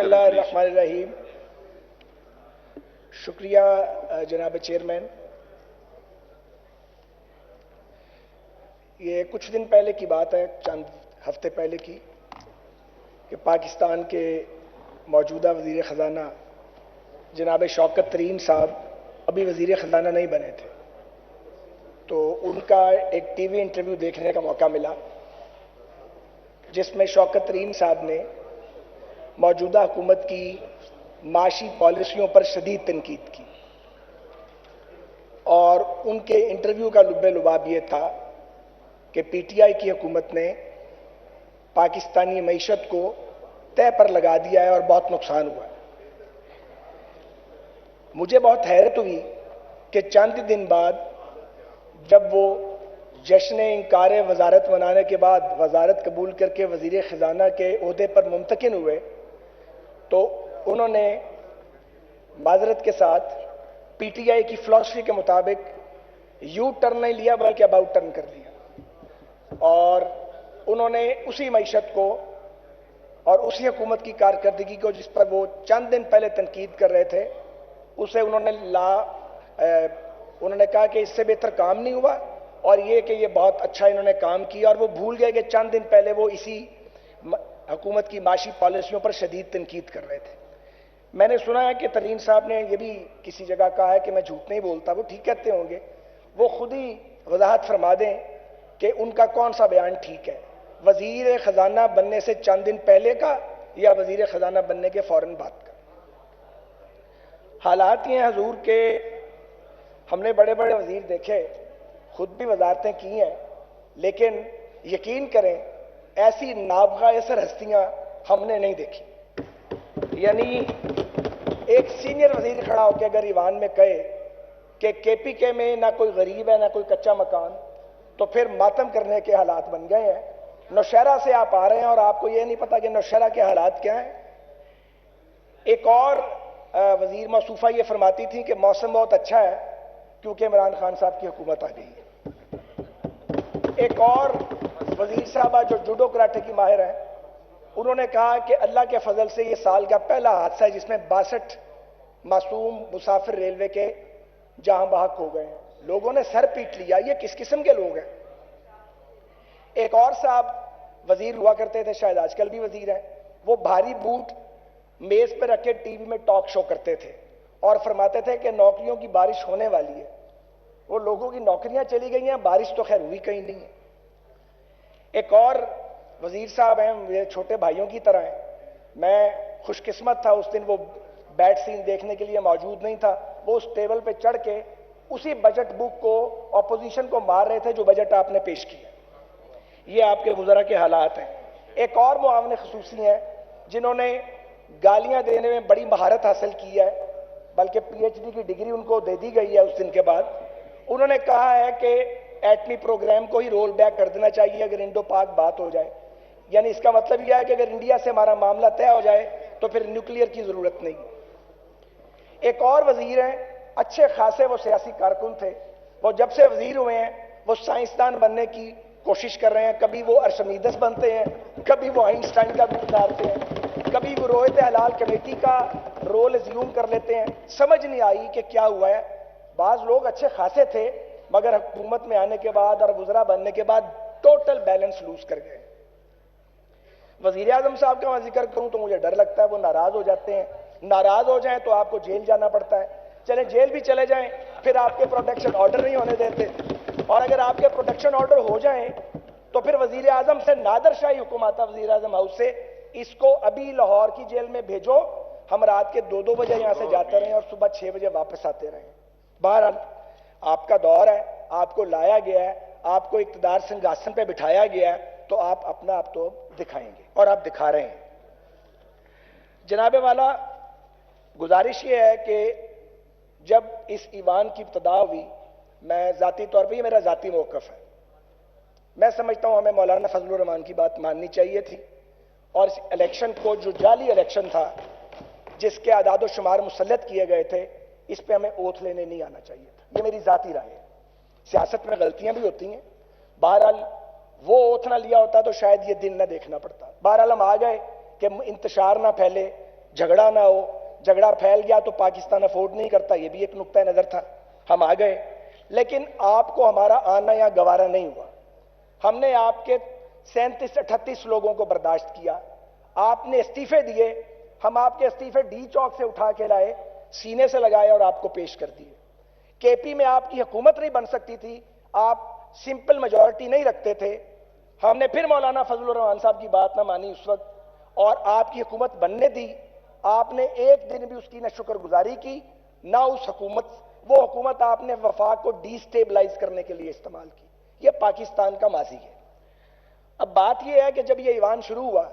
اللہ الرحمن الرحیم. شکریہ جناب چیئرمین. یہ کچھ دن پہلے کی بات ہے، چند ہفتے پہلے کی، کہ پاکستان کے موجودہ وزیر خزانہ جناب شوکت ترین صاحب ابھی وزیر خزانہ نہیں بنے تھے، تو ان کا ایک ٹی وی انٹرویو دیکھنے کا موقع ملا جس میں شوکت ترین صاحب نے موجودہ حکومت کی معاشی پالیسیوں پر شدید تنقید کی، اور ان کے انٹرویو کا لب لباب یہ تھا کہ پی ٹی آئی کی حکومت نے پاکستانی معیشت کو طے پر لگا دیا ہے اور بہت نقصان ہوا ہے. مجھے بہت حیرت ہوئی کہ چند دن بعد جب وہ جشن انکار وزارت منانے کے بعد وزارت قبول کر کے وزیر خزانہ کے عہدے پر ممتکن ہوئے تو انہوں نے معذرت کے ساتھ پی ٹی آئی کی فلاسفی کے مطابق یو ٹرن نہیں لیا بلکہ اباؤٹ ٹرن کر لیا، اور انہوں نے اسی معیشت کو اور اسی حکومت کی کارکردگی کو جس پر وہ چند دن پہلے تنقید کر رہے تھے اسے انہوں نے کہا کہ اس سے بہتر کام نہیں ہوا، اور یہ کہ یہ بہت اچھا انہوں نے کام کیا، اور وہ بھول گئے کہ چند دن پہلے وہ اسی حکومت کی معاشی پالیسیوں پر شدید تنقید کر رہے تھے. میں نے سنا ہے کہ ترین صاحب نے یہ بھی کسی جگہ کہا ہے کہ میں جھوٹ نہیں بولتا، وہ ٹھیک کہتے ہوں گے، وہ خود ہی وضاحت فرما دیں کہ ان کا کون سا بیان ٹھیک ہے، وزیر خزانہ بننے سے چند دن پہلے کا یا وزیر خزانہ بننے کے فوراً بعد کا. حالات یہ ہیں حضور کہ ہم نے بڑے بڑے وزیر دیکھے، خود بھی وزارتیں کی ہیں، لیکن یقین کریں ایسی نابغہ اثر ہستیاں ہم نے نہیں دیکھی. یعنی ایک سینئر وزیر کھڑا ہو کے اگر ایوان میں کہے کہ کے پی کے میں نہ کوئی غریب ہے نہ کوئی کچا مکان، تو پھر ماتم کرنے کے حالات بن گئے ہیں. نوشہرہ سے آپ آ رہے ہیں اور آپ کو یہ نہیں پتا کہ نوشہرہ کے حالات کیا ہیں. ایک اور وزیر موصوفہ یہ فرماتی تھی کہ موسم بہت اچھا ہے کیونکہ عمران خان صاحب کی حکومت آ گئی ہے. ایک اور وزیر صاحبہ جو جوڈو کراٹے کی ماہر ہیں، انہوں نے کہا کہ اللہ کے فضل سے یہ سال کا پہلا حادثہ ہے جس میں 62 معصوم مسافر ریلوے کے جہاں بحق ہو گئے ہیں. لوگوں نے سر پیٹ لیا، یہ کس قسم کے لوگ ہیں. ایک اور صاحب وزیر ہوا کرتے تھے، شاید آج کل بھی وزیر ہیں، وہ بھاری بوٹ میز پہ رکھ کے ٹی وی میں ٹاک شو کرتے تھے اور فرماتے تھے کہ نوکریوں کی بارش ہونے والی ہے. وہ لوگوں کی نوکریاں چلی گئی ہیں، بارش تو خیر ہوئی کہیں نہیں ہے. ایک اور وزیر صاحب ہیں، میرے چھوٹے بھائیوں کی طرح ہیں. میں خوش قسمت تھا، اس دن وہ بیٹ سین دیکھنے کے لیے موجود نہیں تھا. وہ اس ٹیبل پہ چڑھ کے اسی بجٹ بک کو اپوزیشن کو مار رہے تھے جو بجٹ آپ نے پیش کیا. یہ آپ کے وزراء کے حالات ہیں. ایک اور معاون خصوصی ہیں جنہوں نے گالیاں دینے میں بڑی مہارت حاصل کی ہے، بلکہ پی ایچ ڈی کی ڈگری ان کو دے دی گئی ہے اس دن کے بعد. انہوں نے کہا ہے کہ ایٹمی پروگرام کو ہی رول بیک کر دینا چاہیے اگر انڈو پاک بات ہو جائے. یعنی اس کا مطلب یہ ہے کہ اگر انڈیا سے ہمارا معاملہ طے ہو جائے تو پھر نیوکلیئر کی ضرورت نہیں. ایک اور وزیر ہیں، اچھے خاصے وہ سیاسی کارکن تھے، وہ جب سے وزیر ہوئے ہیں وہ سائنسدان بننے کی کوشش کر رہے ہیں. کبھی وہ ارشمیدس بنتے ہیں، کبھی وہ آئنسٹائن کا روپ دھارتے ہیں، کبھی وہ رویت حلال کمیٹی کا رول ازیوم کر لیتے ہیں. سمجھ نہیں آئی کہ کیا ہوا ہے. بعض لوگ اچھے خاصے تھے مگر حکومت میں آنے کے بعد اور وزراء بننے کے بعد ٹوٹل بیلنس لوز کر گئے. وزیر اعظم صاحب کا میں ذکر کروں تو مجھے ڈر لگتا ہے وہ ناراض ہو جاتے ہیں. ناراض ہو جائیں تو آپ کو جیل جانا پڑتا ہے. چلیں جیل بھی چلے جائیں پھر آپ کے پروٹیکشن آرڈر نہیں ہونے دیتے، اور اگر آپ کے پروٹیکشن آرڈر ہو جائیں تو پھر وزیر اعظم سے نادر شاہی حکم آتا وزیر اعظم ہاؤس سے، اس کو ابھی لاہور کی جیل میں بھیجو، ہم رات کے 2 بجے یہاں سے جاتے رہیں اور صبح 6 بجے واپس آتے رہیں. بہرحال آپ کا دور ہے، آپ کو لایا گیا ہے، آپ کو اقتدار سنگھاسن پہ بٹھایا گیا ہے، تو آپ اپنا آپ تو دکھائیں گے اور آپ دکھا رہے ہیں. جناب والا، گزارش یہ ہے کہ جب اس ایوان کی ابتدا ہوئی، میں ذاتی طور پہ، یہ میرا ذاتی موقف ہے، میں سمجھتا ہوں ہمیں مولانا فضل الرحمان کی بات ماننی چاہیے تھی، اور اس الیکشن کو جو جعلی الیکشن تھا جس کے اعداد و شمار مسلط کیے گئے تھے، اس پہ ہمیں اوتھ لینے نہیں آنا چاہیے تھا. یہ میری ذاتی رائے ہے. سیاست میں غلطیاں بھی ہوتی ہیں، بہرحال وہ اوتھ نہ لیا ہوتا تو شاید یہ دن نہ دیکھنا پڑتا. بہرحال ہم آ گئے کہ انتشار نہ پھیلے، جھگڑا نہ ہو, جھگڑا پھیل گیا تو پاکستان افورڈ نہیں کرتا, یہ بھی ایک نقطہ نظر تھا. ہم آ گئے, لیکن آپ کو ہمارا آنا یہاں گوارا نہیں ہوا. ہم نے آپ کے 37-38 لوگوں کو برداشت کیا, آپ نے استعفے دیے, ہم آپ کے استعفے ڈی چوک سے اٹھا کے لائے, سینے سے لگائے اور آپ کو پیش کر دیے. کے پی میں آپ کی حکومت نہیں بن سکتی تھی, آپ سمپل میجورٹی نہیں رکھتے تھے. ہم نے پھر مولانا فضل الرحمان صاحب کی بات نہ مانی اس وقت, اور آپ کی حکومت بننے دی. آپ نے ایک دن بھی اس کی نہ شکر گزاری کی, نہ اس حکومت, وہ حکومت آپ نے وفاق کو ڈی سٹیبلائز کرنے کے لیے استعمال کی. یہ پاکستان کا ماضی ہے. اب بات یہ ہے کہ جب یہ ایوان شروع ہوا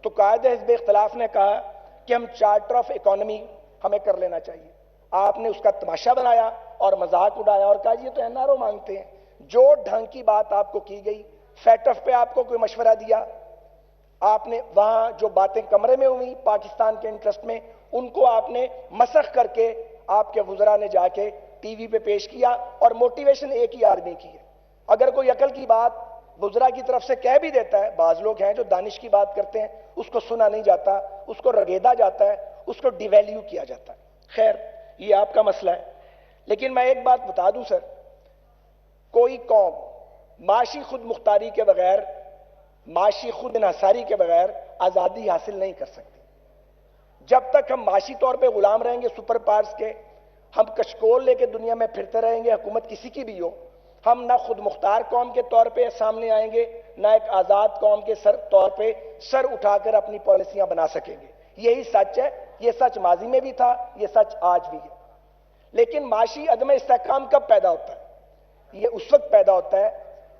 تو قائد حزب اختلاف نے کہا کہ ہم چارٹر آف اکانومی ہمیں کر لینا چاہیے. آپ نے اس کا تماشا بنایا اور مذاق اڑایا اور کہا یہ تو این آر او مانگتے ہیں. جو ڈھنگ کی بات آپ کو کی گئی, فیٹ اف پہ آپ کو کوئی مشورہ دیا, آپ نے وہاں جو باتیں کمرے میں ہوئی پاکستان کے انٹرسٹ میں, ان کو آپ نے مسخ کر کے آپ کے وزراء نے جا کے ٹی وی پہ پیش کیا, اور موٹیویشن ایک ہی آدمی کی ہے. اگر کوئی عقل کی بات وزراء کی طرف سے کہہ بھی دیتا ہے, بعض لوگ ہیں جو دانش کی بات کرتے ہیں, اس کو سنا نہیں جاتا, اس کو رگیدا جاتا ہے, اس کو ڈیویلیو کیا جاتا ہے. خیر, یہ آپ کا مسئلہ ہے. لیکن میں ایک بات بتا دوں سر, کوئی قوم معاشی خود مختاری کے بغیر, معاشی خود انحصاری کے بغیر آزادی حاصل نہیں کر سکتی. جب تک ہم معاشی طور پہ غلام رہیں گے سپر پاورز کے, ہم کشکول لے کے دنیا میں پھرتے رہیں گے, حکومت کسی کی بھی ہو, ہم نہ خود مختار قوم کے طور پہ سامنے آئیں گے, نہ ایک آزاد قوم کے طور پہ سر اٹھا کر اپنی پالیسیاں بنا سکیں گے. یہی سچ ہے, یہ سچ ماضی میں بھی تھا, یہ سچ آج بھی ہے. لیکن معاشی عدم استحکام کب پیدا ہوتا ہے؟ یہ اس وقت پیدا ہوتا ہے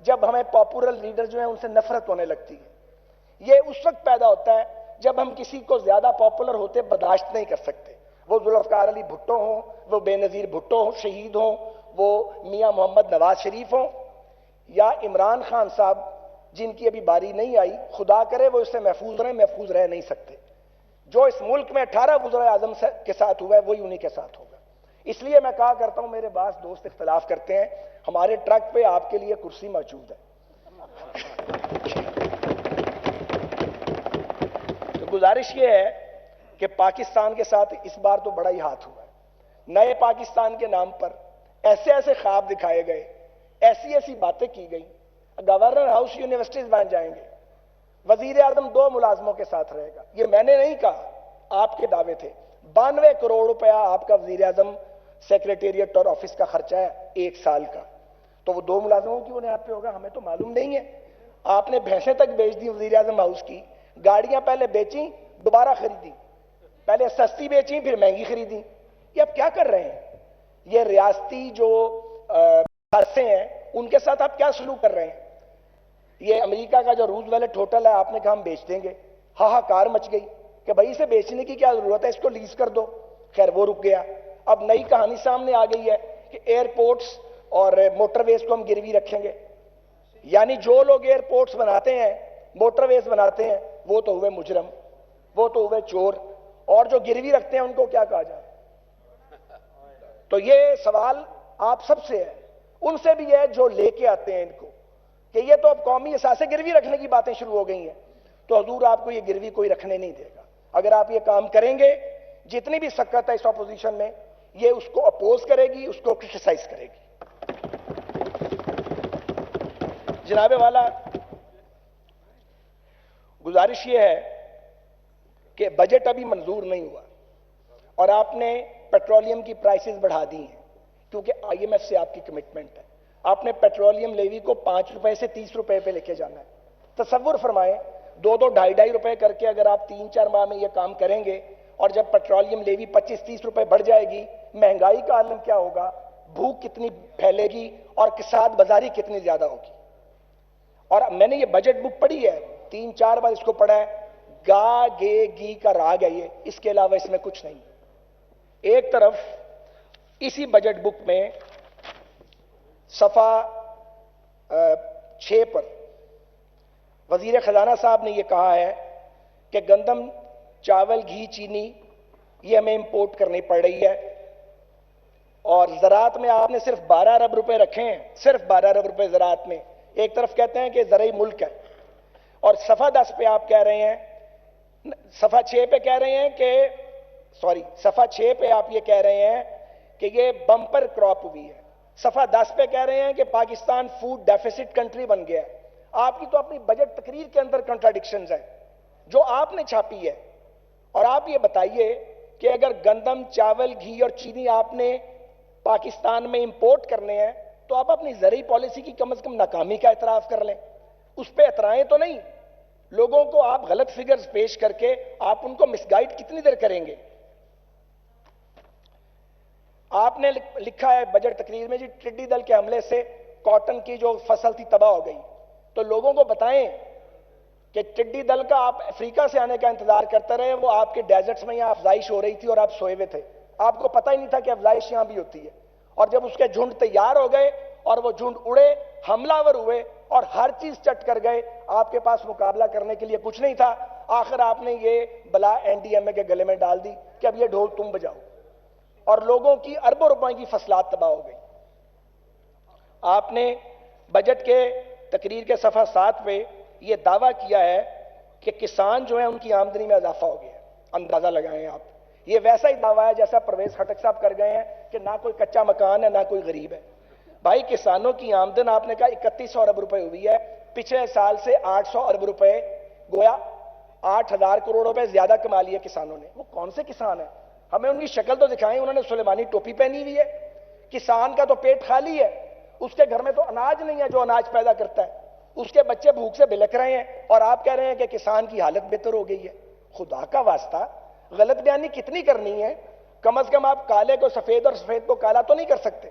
جب ہمیں پاپولر لیڈر جو ہیں ان سے نفرت ہونے لگتی ہے. یہ اس وقت پیدا ہوتا ہے جب ہم کسی کو زیادہ پاپولر ہوتے برداشت نہیں کر سکتے. وہ ذوالفقار علی بھٹو ہوں, وہ بے نظیر بھٹو ہوں شہید ہوں, وہ میاں محمد نواز شریف ہوں, یا عمران خان صاحب جن کی ابھی باری نہیں آئی, خدا کرے وہ اس سے محفوظ رہ نہیں سکتے. جو اس ملک میں 18 وزراء اعظم کے ساتھ ہوا ہے وہی انہی کے ساتھ ہوگا. اس لیے میں کہا کرتا ہوں, میرے بعض دوست اختلاف کرتے ہیں, ہمارے ٹرک پہ آپ کے لیے کرسی موجود ہے. تو گزارش یہ ہے کہ پاکستان کے ساتھ اس بار تو بڑا ہی ہاتھ ہوا ہے. نئے پاکستان کے نام پر ایسے ایسے خواب دکھائے گئے, ایسی ایسی باتیں کی گئی. گورنر ہاؤس یونیورسٹیز بن جائیں گے, وزیر اعظم 2 ملازموں کے ساتھ رہے گا. یہ میں نے نہیں کہا, آپ کے دعوے تھے. 92 کروڑ روپیہ آپ کا وزیر اعظم سیکریٹریٹ اور آفس کا خرچہ ہے 1 سال کا, تو وہ 2 ملازموں کی بنیاد پہ ہوگا, ہمیں تو معلوم نہیں ہے. آپ نے بھینسیں تک بیچ دی وزیر اعظم ہاؤس کی, گاڑیاں پہلے بیچیں دوبارہ خریدی, پہلے سستی بیچیں پھر مہنگی خریدی. یہ آپ کیا کر رہے ہیں؟ یہ ریاستی جو حصے ہیں ان کے ساتھ آپ کیا سلوک کر رہے ہیں؟ یہ امریکہ کا جو روز ویلٹ ہوٹل ہے, آپ نے کہا ہم بیچ دیں گے, ہاہاکار مچ گئی کہ بھائی اسے بیچنے کی کیا ضرورت ہے, اس کو لیز کر دو. خیر وہ رک گیا. اب نئی کہانی سامنے آ گئی ہے کہ ایئرپورٹس اور موٹر ویز کو ہم گروی رکھیں گے. یعنی جو لوگ ایئرپورٹس بناتے ہیں, موٹر ویز بناتے ہیں, وہ تو ہوئے مجرم, وہ تو ہوئے چور, اور جو گروی رکھتے ہیں ان کو کیا کہا جائے؟ تو یہ سوال آپ سب سے ہے, ان سے بھی ہے جو لے کے آتے ہیں ان کو, کہ یہ تو اب قومی اثاثے گروی رکھنے کی باتیں شروع ہو گئی ہیں. تو حضور آپ کو یہ گروی کوئی رکھنے نہیں دے گا. اگر آپ یہ کام کریں گے, جتنی بھی سکت ہے اس اپوزیشن میں, یہ اس کو اپوز کرے گی, اس کو کرٹیسائز کرے گی. جناب والا, گزارش یہ ہے کہ بجٹ ابھی منظور نہیں ہوا اور آپ نے پیٹرولیم کی پرائسز بڑھا دی ہیں, کیونکہ آئی ایم ایف سے آپ کی کمٹمنٹ ہے. آپ نے پیٹرولیم لیوی کو 5 روپے سے 30 روپے پہ لے کے جانا ہے. تصور فرمائیں, 2-2, 2.5 روپے کر کے اگر آپ 3-4 ماہ میں یہ کام کریں گے, اور جب پیٹرولیم لیوی 25-30 روپے بڑھ جائے گی, مہنگائی کا عالم کیا ہوگا, بھوک کتنی پھیلے گی, اور کساد بازاری کتنی زیادہ ہوگی. اور میں نے یہ بجٹ بک پڑھی ہے, 3-4 بار اس کو پڑھا ہے. گا گے گی کا راگ ہے یہ, اس کے علاوہ اس میں کچھ نہیں. ایک طرف اسی بجٹ بک میں صفحہ 6 پر وزیر خزانہ صاحب نے یہ کہا ہے کہ گندم, چاول, گھی, چینی یہ ہمیں امپورٹ کرنی پڑ رہی ہے, اور زراعت میں آپ نے صرف 12 ارب روپے رکھے ہیں, صرف 12 ارب روپے زراعت میں. ایک طرف کہتے ہیں کہ زرعی ملک ہے, اور صفحہ 10 پہ آپ کہہ رہے ہیں, صفحہ 6 پہ کہہ رہے ہیں کہ سوری صفحہ 6 پہ آپ یہ کہہ رہے ہیں کہ یہ بمپر کراپ ہوئی ہے. صفحہ 10 پہ کہہ رہے ہیں کہ پاکستان فوڈ ڈیفیسٹ کنٹری بن گیا ہے. آپ کی تو اپنی بجٹ تقریر کے اندر کنٹراڈکشنز ہیں جو آپ نے چھاپی ہے. اور آپ یہ بتائیے کہ اگر گندم، چاول، گھی اور چینی آپ نے پاکستان میں امپورٹ کرنے ہیں تو آپ اپنی زرعی پالیسی کی کم از کم ناکامی کا اعتراف کر لیں. اس پہ اترائیں تو نہیں. لوگوں کو آپ غلط فگرز پیش کر کے آپ ان کو مس گائیڈ کتنی دیر کریں گے؟ آپ نے لکھا ہے بجٹ تقریر میں جی ٹڈی دل کے حملے سے کاٹن کی جو فصل تھی تباہ ہو گئی. تو لوگوں کو بتائیں کہ ٹڈی دل کا آپ افریقہ سے آنے کا انتظار کرتے رہے، وہ آپ کے ڈیزرٹس میں یہاں افزائش ہو رہی تھی اور آپ سوئے ہوئے تھے. آپ کو پتہ ہی نہیں تھا کہ افزائش یہاں بھی ہوتی ہے. اور جب اس کے جھنڈ تیار ہو گئے اور وہ جھنڈ اڑے، حملہ ور ہوئے اور ہر چیز چٹ کر گئے، آپ کے پاس مقابلہ کرنے کے لیے کچھ نہیں تھا. آخر آپ نے یہ بلا این ڈی ایم اے کے گلے میں ڈال دی کہ اب یہ ڈھول تم بجاؤ، اور لوگوں کی اربوں روپے کی فصلات تباہ ہو گئی. آپ نے بجٹ کے تقریر کے صفحہ 7 پہ یہ دعویٰ کیا ہے کہ کسان جو ہیں ان کی آمدنی میں اضافہ ہو گیا ہے. اندازہ لگائیں آپ. یہ ویسا ہی دعویٰ ہے جیسا پرویز خٹک صاحب کر گئے ہیں کہ نہ کوئی کچا مکان ہے نہ کوئی غریب ہے. بھائی کسانوں کی آمدن آپ نے کہا 3100 ارب روپے ہوئی ہے، پچھلے سال سے 800 ارب روپے، گویا 8000 کروڑ روپے زیادہ کما لیے کسانوں نے. وہ کون سے کسان ہیں؟ ہمیں ان کی شکل تو دکھائیں. انہوں نے سلیمانی ٹوپی پہنی ہوئی ہے. کسان کا تو پیٹ خالی ہے، اس کے گھر میں تو اناج نہیں ہے جو اناج پیدا کرتا ہے. اس کے بچے بھوک سے بلک رہے ہیں اور آپ کہہ رہے ہیں کہ کسان کی حالت بہتر ہو گئی ہے. خدا کا واسطہ غلط بیانی کتنی کرنی ہے؟ کم از کم آپ کالے کو سفید اور سفید کو کالا تو نہیں کر سکتے.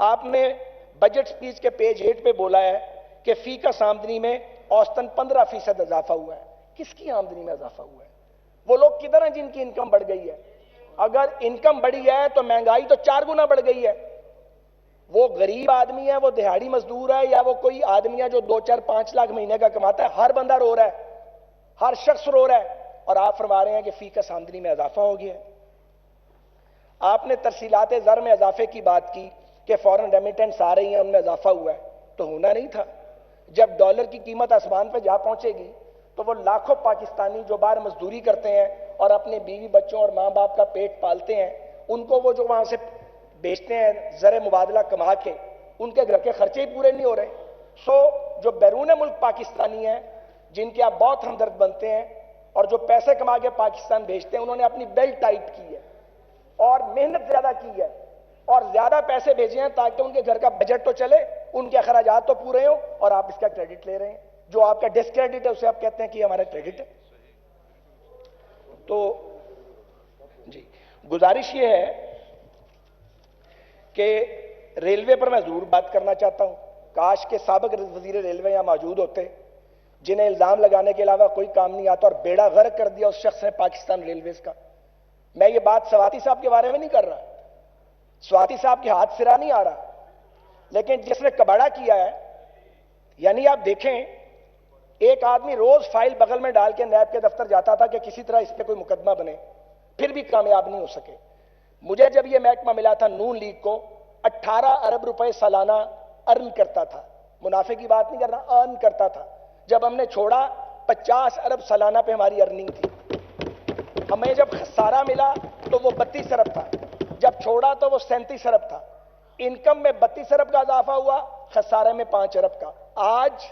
آپ نے بجٹ سپیچ کے پیج 8 پہ بولا ہے کہ فی کس آمدنی میں اوسطاً 15% اضافہ ہوا ہے. کس کی آمدنی میں اضافہ ہوا ہے؟ وہ لوگ کدھر ہیں جن کی انکم بڑھ گئی ہے؟ اگر انکم بڑھی ہے تو مہنگائی تو 4 گنا بڑھ گئی ہے. وہ غریب آدمی ہے، وہ دہاڑی مزدور ہے، یا وہ کوئی آدمی ہے جو 2 4 5 لاکھ مہینے کا کماتا ہے، ہر بندہ رو رہا ہے، ہر شخص رو رہا ہے. اور آپ فرما رہے ہیں کہ فی کس آمدنی میں اضافہ ہو گیا ہے. آپ نے ترسیلات زر میں اضافے کی بات کی کہ فورن ریمیٹنس آ رہی ہیں، ان میں اضافہ ہوا ہے. تو ہونا نہیں تھا. جب ڈالر کی قیمت آسمان پہ جا پہنچے گی تو وہ لاکھوں پاکستانی جو باہر مزدوری کرتے ہیں اور اپنے بیوی بچوں اور ماں باپ کا پیٹ پالتے ہیں، ان کو وہ جو وہاں سے بیچتے ہیں زر مبادلہ کما کے، ان کے گھر کے خرچے ہی پورے نہیں ہو رہے. سو جو بیرون ملک پاکستانی ہیں جن کے آپ بہت ہمدرد بنتے ہیں اور جو پیسے کما کے پاکستان بھیجتے ہیں، انہوں نے اپنی بیلٹ ٹائٹ کی ہے اور محنت زیادہ کی ہے اور زیادہ پیسے بھیجے ہیں تاکہ ان کے گھر کا بجٹ تو چلے، ان کے اخراجات تو پورے ہوں، اور آپ اس کا کریڈٹ لے رہے ہیں. جو آپ کا ڈسکریڈٹ ہے اسے آپ کہتے ہیں کہ یہ ہمارا کریڈٹ ہے. تو جی گزارش یہ ہے کہ ریلوے پر میں ضرور بات کرنا چاہتا ہوں. کاش کے سابق وزیر ریلوے یہاں موجود ہوتے، جنہیں الزام لگانے کے علاوہ کوئی کام نہیں آتا اور بیڑا غرق کر دیا اس شخص نے پاکستان ریلویز کا. میں یہ بات سواتی صاحب کے بارے میں نہیں کر رہا، سواتی صاحب کے ہاتھ سرا نہیں آ رہا، لیکن جس نے کباڑا کیا ہے، یعنی آپ دیکھیں ایک آدمی روز فائل بغل میں ڈال کے نیب کے دفتر جاتا تھا کہ کسی طرح اس پہ کوئی مقدمہ بنے، پھر بھی کامیاب نہیں ہو سکے. مجھے جب یہ محکمہ ملا تھا نون لیگ کو 18 ارب روپے سالانہ ارن کرتا تھا، منافع کی بات نہیں کر رہا، ارن کرتا تھا. جب ہم نے چھوڑا 50 ارب سالانہ پہ ہماری ارننگ تھی. ہمیں جب خسارہ ملا تو وہ 32 ارب تھا، جب چھوڑا تو وہ 37 ارب تھا. انکم میں 32 ارب کا اضافہ ہوا، خسارے میں 5 ارب کا. آج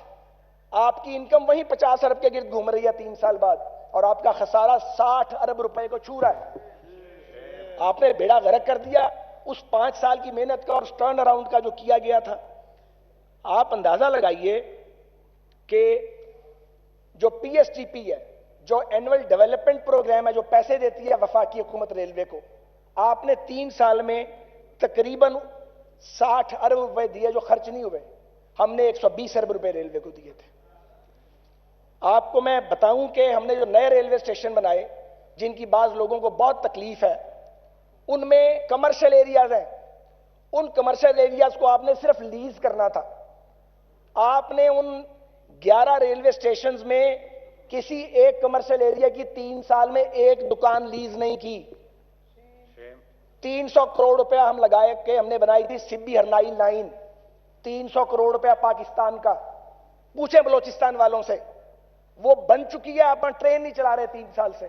آپ کی انکم وہی 50 ارب کے گرد گھوم رہی ہے 3 سال بعد، اور آپ کا خسارہ 60 ارب روپے کو چھو رہا ہے. آپ نے بیڑا غرق کر دیا اس 5 سال کی محنت کا اور اس ٹرن اراؤنڈ کا جو کیا گیا تھا. آپ اندازہ لگائیے کہ جو پی ایس ٹی پی ہے، جو اینول ڈیولپمنٹ پروگرام ہے، جو پیسے دیتی ہے وفاقی حکومت ریلوے کو، آپ نے 3 سال میں تقریباً 60 ارب روپے دیے جو خرچ نہیں ہوئے. ہم نے 120 ارب روپے ریلوے کو دیے تھے. آپ کو میں بتاؤں کہ ہم نے جو نئے ریلوے اسٹیشن بنائے جن کی بعض لوگوں کو بہت تکلیف ہے، ان میں کمرشل ایریاز ہیں. ان کمرشل ایریاز کو آپ نے صرف لیز کرنا تھا. آپ نے ان 11 ریلوے اسٹیشنز میں کسی ایک کمرشل ایریا کی 3 سال میں ایک دکان لیز نہیں کی. 300 کروڑ روپے ہم لگائے کہ ہم نے بنائی تھی سبی ہرنائی لائن، 300 کروڑ روپے پاکستان کا. پوچھیں بلوچستان والوں سے، وہ بن چکی ہے، آپ ٹرین نہیں چلا رہے 3 سال سے.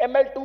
ML2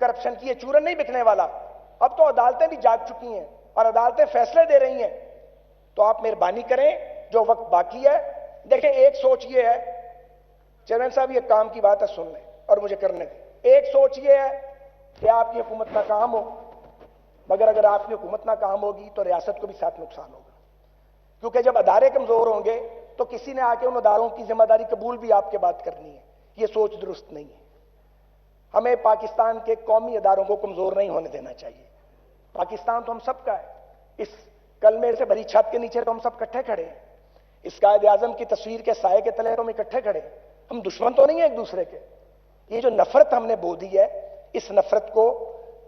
کرپشن کی یہ چورن نہیں بکنے والا. اب تو عدالتیں بھی جاگ چکی ہیں اور عدالتیں فیصلے دے رہی ہیں. تو آپ مہربانی کریں, جو وقت باقی ہے, دیکھیں ایک سوچ یہ ہے, چیئرمین صاحب یہ کام کی بات ہے, سن لیں اور مجھے کرنے دیں. ایک سوچ یہ ہے کہ آپ کی حکومت ناکام ہو, مگر اگر آپ کی حکومت ناکام ہوگی تو ریاست کو بھی ساتھ نقصان ہوگا, کیونکہ جب ادارے کمزور ہوں گے تو کسی نے آ کے ان اداروں کی ذمہ داری قبول بھی آپ کے بات کرنی ہے. یہ سوچ درست نہیں ہے. ہمیں پاکستان کے قومی اداروں کو کمزور نہیں ہونے دینا چاہیے. پاکستان تو ہم سب کا ہے. اس کلمے سے بھری چھت کے نیچے تو ہم سب اکٹھے کھڑے ہیں. اس قائد اعظم کی تصویر کے سائے کے تلے تو ہم اکٹھے کھڑے ہیں. ہم دشمن تو نہیں ہیں ایک دوسرے کے. یہ جو نفرت ہم نے بو دی ہے, اس نفرت کو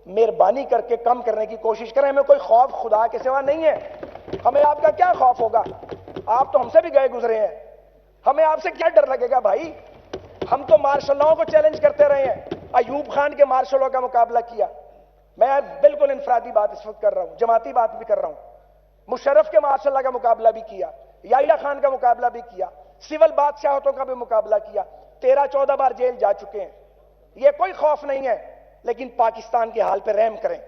مہربانی کر کے کم کرنے کی کوشش کریں. ہمیں کوئی خوف خدا کے سوا نہیں ہے. ہمیں آپ کا کیا خوف ہوگا؟ آپ تو ہم سے بھی گئے گزرے ہیں. ہمیں آپ سے کیا ڈر لگے گا بھائی؟ ہم تو مارشل لاء کو چیلنج کرتے رہے ہیں. ایوب خان کے مارشل لاء کا مقابلہ کیا. میں بالکل انفرادی بات اس وقت کر رہا ہوں, جماعتی بات بھی کر رہا ہوں. مشرف کے مارشل لاء کا مقابلہ بھی کیا, یحییٰ خان کا مقابلہ بھی کیا, سول بادشاہتوں کا بھی مقابلہ کیا. 13-14 بار جیل جا چکے ہیں. یہ کوئی خوف نہیں ہے. لیکن پاکستان کے حال پہ رحم کریں.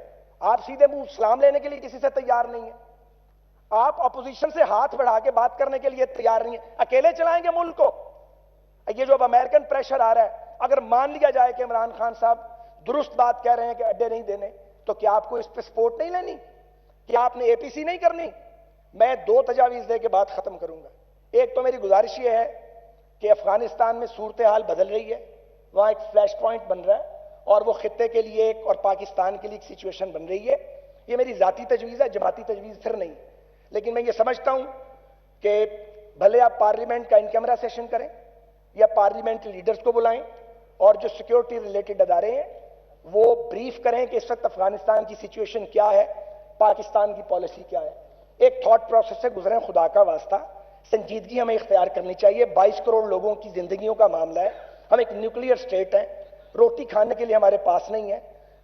آپ سیدھے منہ سلام لینے کے لیے کسی سے تیار نہیں ہیں. آپ اپوزیشن سے ہاتھ بڑھا کے بات کرنے کے لیے تیار نہیں ہیں. اکیلے چلائیں گے ملک کو؟ یہ جو اب امریکن پریشر آ رہا ہے, اگر مان لیا جائے کہ عمران خان صاحب درست بات کہہ رہے ہیں کہ اڈے نہیں دینے, تو کیا آپ کو اس پہ سپورٹ نہیں لینی؟ کیا آپ نے اے پی سی نہیں کرنی؟ میں 2 تجاویز دے کے بات ختم کروں گا. ایک تو میری گزارش یہ ہے کہ افغانستان میں صورتحال بدل رہی ہے, وہاں ایک فلیش پوائنٹ بن رہا ہے, اور وہ خطے کے لیے ایک اور پاکستان کے لیے ایک سچویشن بن رہی ہے. یہ میری ذاتی تجویز ہے, جماعتی تجویز پھر نہیں. لیکن میں یہ سمجھتا ہوں کہ بھلے آپ پارلیمنٹ کا ان کیمرا سیشن کریں یا پارلیمنٹ لیڈرز کو بلائیں, اور جو سیکیورٹی ریلیٹڈ ادارے ہیں وہ بریف کریں کہ اس وقت افغانستان کی سچویشن کیا ہے, پاکستان کی پالیسی کیا ہے. ایک تھاٹ پروسیس سے گزریں, خدا کا واسطہ سنجیدگی ہمیں اختیار کرنی چاہیے. 22 کروڑ لوگوں کی زندگیوں کا معاملہ ہے. ہم ایک نیوکلیئر سٹیٹ ہیں, روٹی کھانے کے لیے ہمارے پاس نہیں ہے.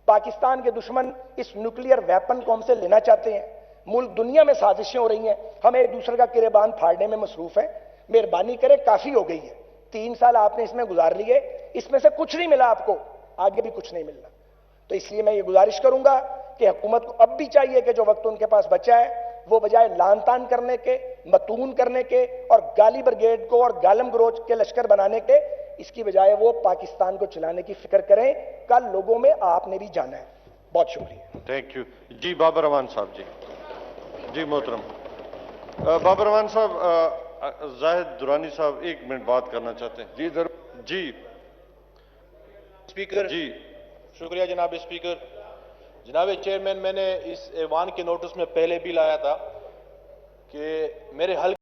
پاکستان کے دشمن اس نیوکلیئر ویپن کو ہم سے لینا چاہتے ہیں. ملک دنیا میں سازشیں ہو رہی ہیں, ہم ایک دوسرے کا گریبان پھاڑنے میں مصروف ہیں. مہربانی کریں, کافی ہو گئی ہے. 3 سال آپ نے اس میں گزار لیے, اس میں سے کچھ نہیں ملا آپ کو, آگے بھی کچھ نہیں ملنا. تو اس لیے میں یہ گزارش کروں گا کہ حکومت کو اب بھی چاہیے کہ جو وقت ان کے پاس بچا ہے وہ بجائے لان تان کرنے کے, متون کرنے کے اور گالی برگیڈ کو اور گالم گروچ کے لشکر بنانے کے, اس کی بجائے وہ پاکستان کو چلانے کی فکر کریں. کل لوگوں میں آپ نے بھی جانا ہے. بہت شکریہ. Thank you. جی بابر رحمان صاحب. جی محترم بابر رحمان صاحب, زاہد درانی صاحب 1 منٹ بات کرنا چاہتے ہیں. جی ضرور. جی اسپیکر. جی شکریہ جناب اسپیکر. جناب چیئرمین, میں نے اس ایوان کے نوٹس میں پہلے بھی لایا تھا کہ میرے حلقے